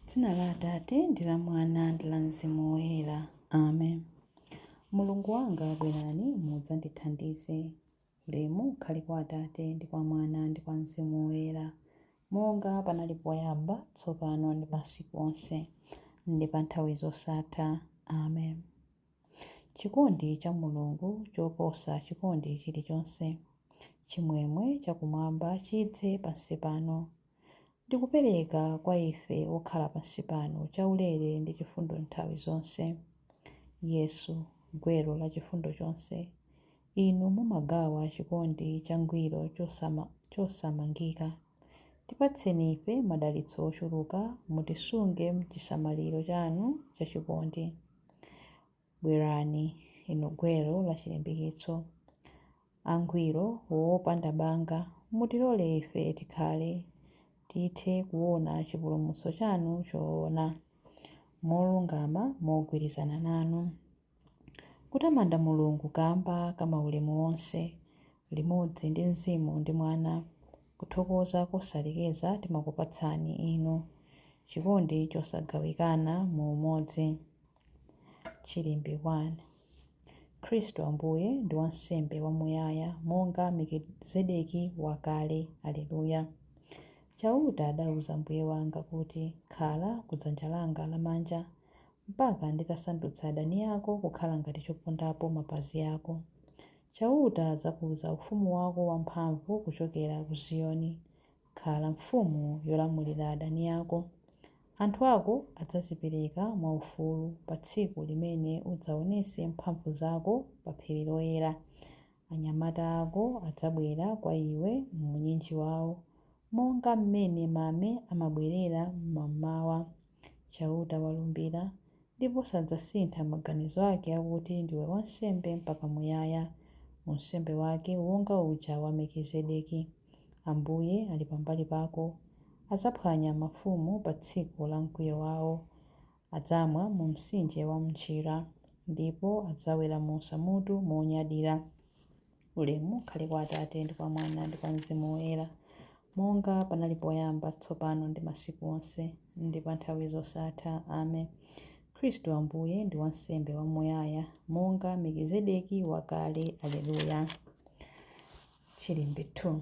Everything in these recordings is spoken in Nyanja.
Dzina la Atate ndi la Mwana ndi la Mzimu Woyera. Amen. Mulungu wanga bwerani mudzandithandize. Ulemu ukhale kwa Atate ndi kwa Mwana ndi kwa Mzimu Woyera, monga panali poyamba, tsopano ndi masiku onse, ndi pa nthawi zosatha. Amen. Chikondi cha Mulungu choposa chikondi chilichonse. Chimwemwe chakumwamba chidze pansi pano. Ndikupereka kwa ife okhala pansi pano chaulere ndi chifundo nthawi zonse. Yesu, gwero la chifundo chonse, inu mumagawa chikondi changwiro chosamangika. Tipatseni ife madalitso ochuluka, mutisunge mchisamaliro chanu chachikondi. Bwerani, inu gwero la chilimbikitso. Angwiro wopanda banga, mutilole ife tikhale, tithe kuona chipulumutso chanu choona, molungama mogwirizana nanu. Kutamanda Mulungu kamba ka maulemu onse, limodzi ndi Mzimu ndi Mwana, kuthokoza kosalekeza timakupatsani inu, chikondi chosagawikana mu umodzi. Chilimbi 1. Khristu Ambuye ndi wansembe wamuyaya, monga Melikizedeki wakale. Aleluya. Chauta adauza mbuye wanga kuti, khala kudzanja langa lamanja, mpaka nditasandutsa adani ako kukhala ngati chopondapo mapazi ako. Chauta adzakuza ufumu wako wamphamvu kuchokera ku Ziyoni. Khala mfumu yolamulira adani ako. Anthu ako adzazipereka mwaufulu pa tsiku limene udzaonese mphamvu zako pa phiri loyera. Anyamata ako adzabwera kwa iwe m'unyinji wawo, monga mmene mame amabwerera mmamawa. Chauta walumbira, ndipo sadzasintha maganizo ake akuti ndiwe wansembe mpaka muyaya, unsembe wake wonga uja wa Melikizedeki. Ambuye ali pambali pako, adzaphwanya mafumu pa tsiku la mkwiyo wawo. Adzamwa mu mtsinje wa mchira, ndipo adzaweramusa mutu monyadira. Ulemu ukhale kwa Atate ndi kwa Mwana ndi kwa Mzimu Woyera, monga panali poyamba, tsopano ndi masiku onse, ndi pa nthawi zosatha. Amen. Khristu Ambuye ndi wansembe wamuyaya, monga Melikizedeki wakale. Aleluya. Chilimbi 2.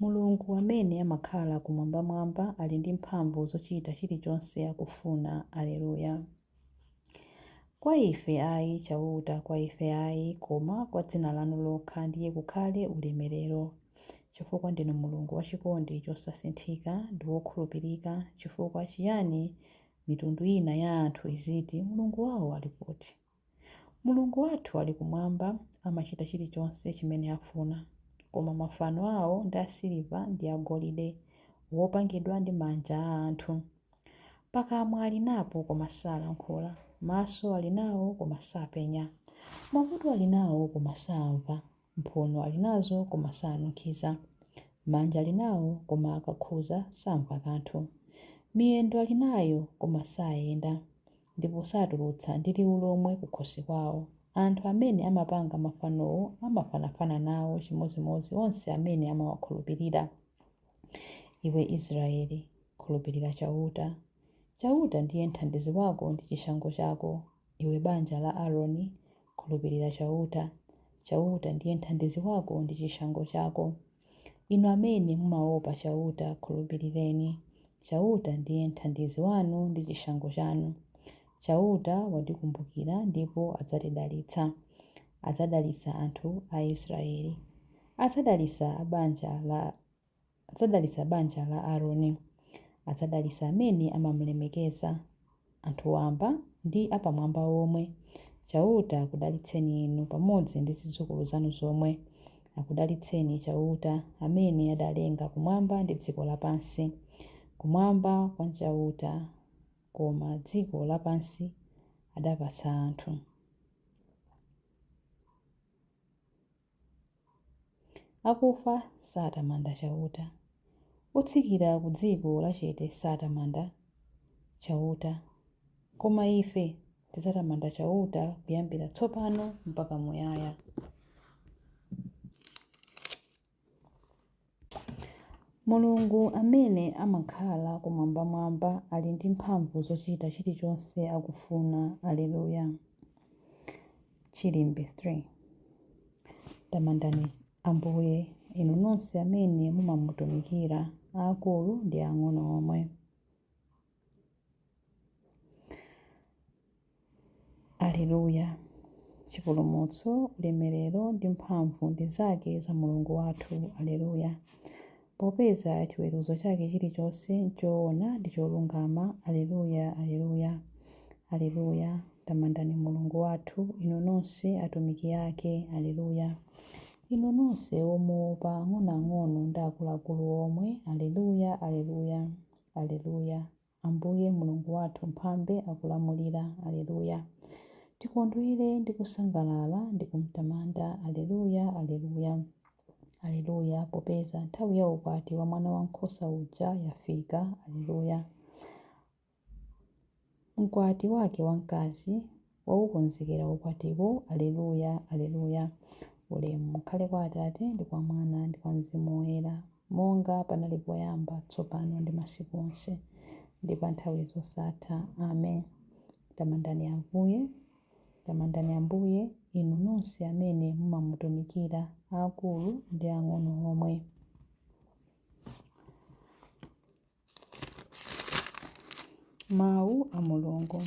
Mulungu amene amakhala kumwambamwamba ali ndi mphamvu zochita chilichonse akufuna. Aleluya. Kwa ife ayi chauta, kwa ife ayi, koma kwa dzina lanu lokha ndiye kukhale ulemerero, chifukwa ndinu Mulungu wachikondi chosasinthika ndi wokhulupirika. Chifukwa chiyani mitundu ina ya anthu iziti, Mulungu wawo ali kuti? Mulungu wathu ali kumwamba, amachita chilichonse chimene afuna. Koma mafano awo ndi asiliva ndi agolide, wopangidwa ndi manja a anthu. Pakamwa ali napo koma salankhula, maso ali nawo koma sapenya, makutu ali nawo koma samva, mphuno ali nazo koma sanunkhiza, manja ali nawo koma akakhuza samva kanthu, miyendo ali nayo koma sayenda, ndipo satulutsa ndi liwu lomwe kukhosi kwawo. Anthu amene amapanga mafanowo amafanafana nawo chimodzimodzi onse amene amawakhulupirira. Iwe Israeli, khulupirira chauta. Chauta ndiye mthandizi wako ndi chishango chako. Iwe banja la Aaroni, khulupirira chauta. Chauta ndiye mthandizi wako ndi chishango chako. Inu amene mumaopa chauta, khulupirireni. Chauta ndiye mthandizi wanu ndi chishango chanu. Chauta watikumbukira ndipo adzatidalitsa. Adzadalitsa anthu a Israeli. Adzadalitsa banja la Aaroni. Adzadalitsa amene amamulemekeza, anthu wamba ndi apamwamba omwe. Chauta akudalitseni inu pamodzi ndi zidzukulu zanu zomwe. Akudalitseni chauta amene adalenga kumwamba ndi dziko lapansi. Kumwamba kwa chauta, koma dziko lapansi adapatsa anthu. Akufa satamanda chauta. Otsikira ku dziko lachete satamanda chauta. Koma ife tidzatamanda chauta kuyambira tsopano mpaka muyaya. Mulungu amene amakhala kumwambamwamba ali ndi mphamvu zochita chilichonse akufuna. Aleluya. Chilimbi 3. Tamandani Ambuye inu nonse amene mumamutumikira, aakulu ndi ang'ono omwe. Aleluya. Chipulumutso, ulemerero ndi mphamvu ndi zake za Mulungu wathu. Aleluya. Popeza chiweruzo chake chilichonse choona ndi cholungama. Aleluya, aleluya, aleluya. Tamandani Mulungu wathu inu nonse atumiki ake. Aleluya. Inu nonse omuopa ang'onoang'ono ndi akuluakulu omwe. Aleluya, aleluya, aleluya. Ambuye Mulungu wathu mphambe akulamulira. Aleluya. Tikondwere ndi kusangalala ndi kumtamanda. Aleluya, aleluya, aleluya. Popeza nthawi ya ukwati wa mwana wankhosa uja yafika. Aleluya. Mkwati wake wamkazi waukonzekera ukwatiwo. Aleluya, aleluya. Ulemu ukhale kwa Atate ndi kwa Mwana ndi kwa Mzimu Woyera, monga panali poyamba, tsopano ndi masiku onse ndi pa nthawi zosatha. Amen. Tamandani Ambuye. Tamandani Ambuye inu nonse amene mumamutumikira, aakulu ndi ang'ono omwe. Mawu a Mulungu.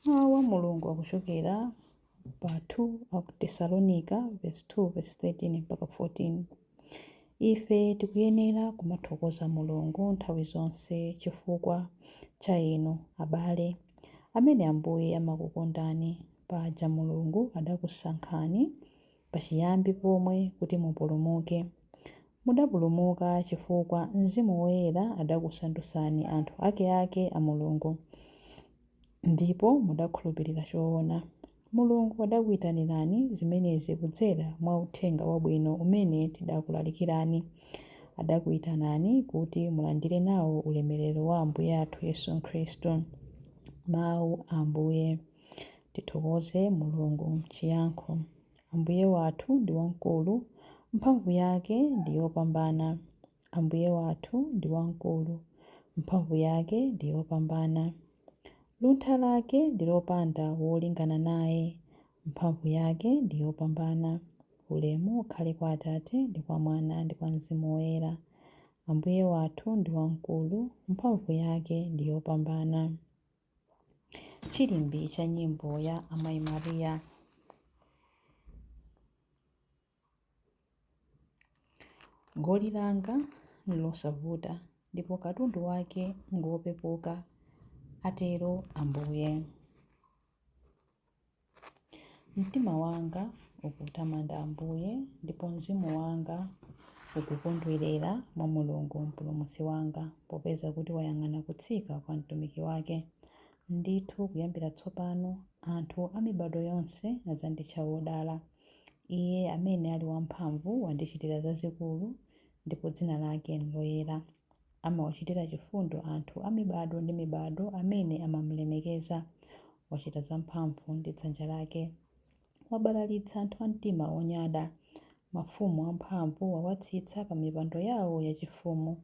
Mawu a Mulungu akuchokera pa 2 aku Tesalonika verse 2 verse 13 mpaka 14. Ife tikuyenera kumathokoza Mulungu nthawi zonse chifukwa cha inu abale amene Ambuye amakukondani. Paja Mulungu adakusankhani pachiyambi pomwe kuti mupulumuke. Mudapulumuka chifukwa Mzimu Woyera adakusandusani anthu ake a Mulungu, ndipo mudakhulupirira choona. Mulungu adakuyitanirani zimenezi kudzera mwa uthenga wabwino umene tidakulalikirani. Adakuyitanani kuti mulandire nawo ulemerero wa Ambuye athu Yesu Khristu. Mawu a Ambuye. Tithokoze Mulungu. Chiyankho. Ambuye wathu ndi wamkulu, mphamvu yake ndi yopambana. Ambuye wathu ndi wamkulu, mphamvu yake ndi yopambana. Luntha lake ndi lopanda wolingana naye, mphamvu yake ndi yopambana. Ulemu ukhale kwa Atate ndi kwa Mwana ndi kwa Mzimu Woyera. Ambuye wathu ndi wamkulu, mphamvu yake ndi yopambana. Chilimbi cha nyimbo ya Amayi Mariya. Goli langa losavuta ndipo katundu wake ngopepuka, atero Ambuye. Mtima wanga ukutamanda Ambuye, ndipo mzimu wanga ukukondwerera mwa Mulungu mpulumutsi wanga, popeza kuti wayang'ana kutsika kwa mtumiki wake. Ndithu kuyambira tsopano anthu a mibado yonse adzanditcha wodala. Iye amene ali wamphamvu wandichitira zazikulu, ndipo dzina lake ndiloyera. Amawachitira chifundo anthu a mibado ndi mibado amene amamulemekeza. Wachita zamphamvu ndi dzanja lake. Wabalalitsa anthu a mtima onyada. Mafumu amphamvu wawatsitsa pa mipando yawo yachifumu.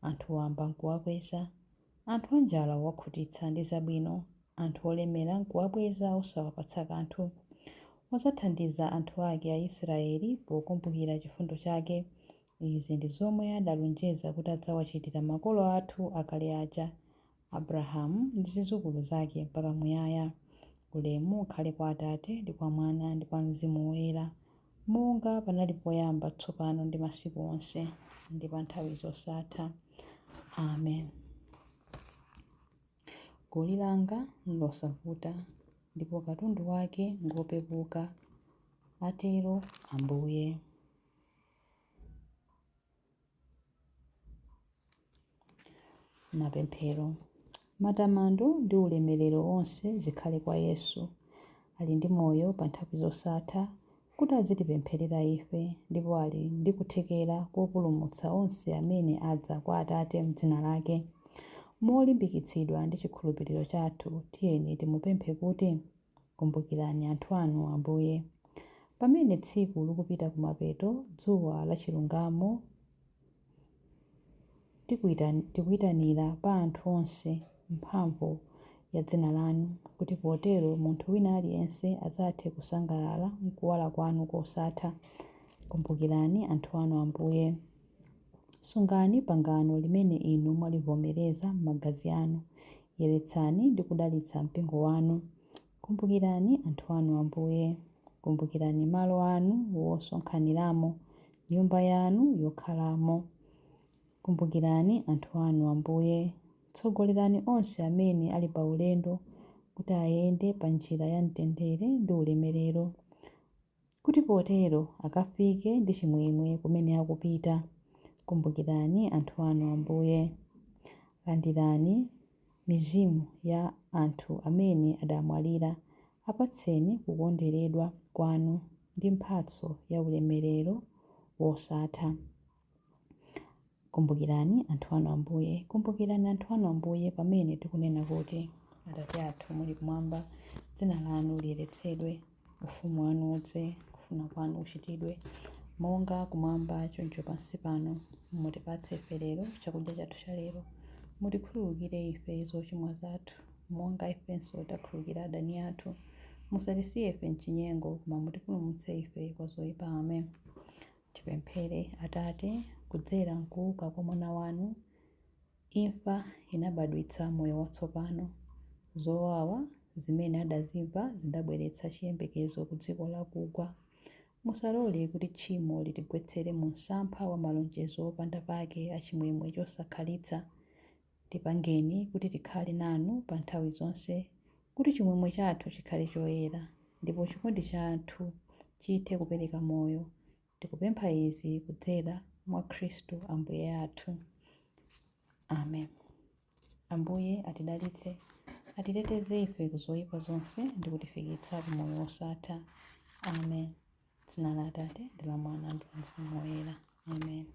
Anthu wamba nkuwakweza. Anthu anjala wakhutitsa ndi zabwino. Anthu olemera nkuwabweza osawapatsa kanthu. Wazathandiza anthu ake a Israeli pokumbukira chifundo chake. Izi ndi zomwe adalonjeza kuti adzawachitira makolo athu akale aja, Abrahamu ndi zidzukulu zake mpaka muyaya. Ulemu ukhale kwa Atate ndi kwa Mwana ndi kwa Mzimu Woyera, monga panali poyamba, tsopano ndi masiku onse ndi pa nthawi zosatha. Amen. Goli langa losavuta ndipo katundu wake ngopepuka, atero Ambuye. Mapemphero. Matamando ndi ulemerero onse zikhale kwa Yesu, ali ndi moyo pa nthawi zosatha, kuti azitipempherera ife, ndipo ali ndi kuthekera kopulumutsa onse amene adza kwa Atate m'dzina lake. Molimbikitsidwa ndi chikhulupiriro chathu, tiyeni timupemphe kuti, kumbukirani anthu anu Ambuye. Pamene tsiku likupita kumapeto, dzuwa la chilungamo tikuyitanira pa anthu onse mphamvu ya dzina lanu, kuti potero munthu wina aliyense adzathe kusangalala mkuwala kwanu kosatha. Kumbukirani anthu anu Ambuye. Sungani pangano limene inu mwalivomereza m'magazi anu. Yeretsani ndi kudalitsa mpingo wanu. Kumbukirani anthu anu Ambuye. Kumbukirani malo anu wosonkhaniramo, nyumba yanu yokhalamo. Kumbukirani anthu anu Ambuye. Tsogolerani onse amene ali pa ulendo kuti ayende pa njira ya mtendere ndi ulemerero, kuti potero akafike ndi chimwemwe kumene akupita. Kumbukirani anthu anu Ambuye. Landirani mizimu ya anthu amene adamwalira. Apatseni kukondweredwa kwanu ndi mphatso ya ulemerero wosatha. Kumbukirani anthu anu Ambuye. Kumbukirani anthu anu Ambuye pamene tikunena kuti Atate athu muli kumwamba, dzina lanu liyeretsedwe, ufumu wanu udze, kufuna kwanu kuchitidwe monga kumwamba choncho pansi pano. Mutipatse ife lero chakudya chathu cha lero. Mutikhululukire ife zochimwa zathu monga ifenso takhululukira adani athu. Musatisiye ife mchinyengo, koma mutipulumutse ife kwa zoyipa. Amen. Tipemphere. Atate, kudzera mkuuka kwa mwana wanu, imfa inabadwitsa moyo watsopano. Zowawa zimene adazimva zidabweretsa chiyembekezo ku dziko lakugwa. Musalole kuti tchimo litigwetsere mu msampha wa malonjezo opanda pake achimwemwe chosakhalitsa. Tipangeni kuti tikhale nanu pa nthawi zonse, kuti chimwemwe chathu chikhale choyera, ndipo chikondi chathu chithe kupereka moyo. Tikupempha izi kudzera mwa Khristu Ambuye athu. Amen. Ambuye atidalitse, atiteteze ife ku zoyipa zonse ndi kutifikitsa ku moyo wosatha. Amen. Dzina la Atate ndi la Mwana ndi la Mzimu Woyera. Amen.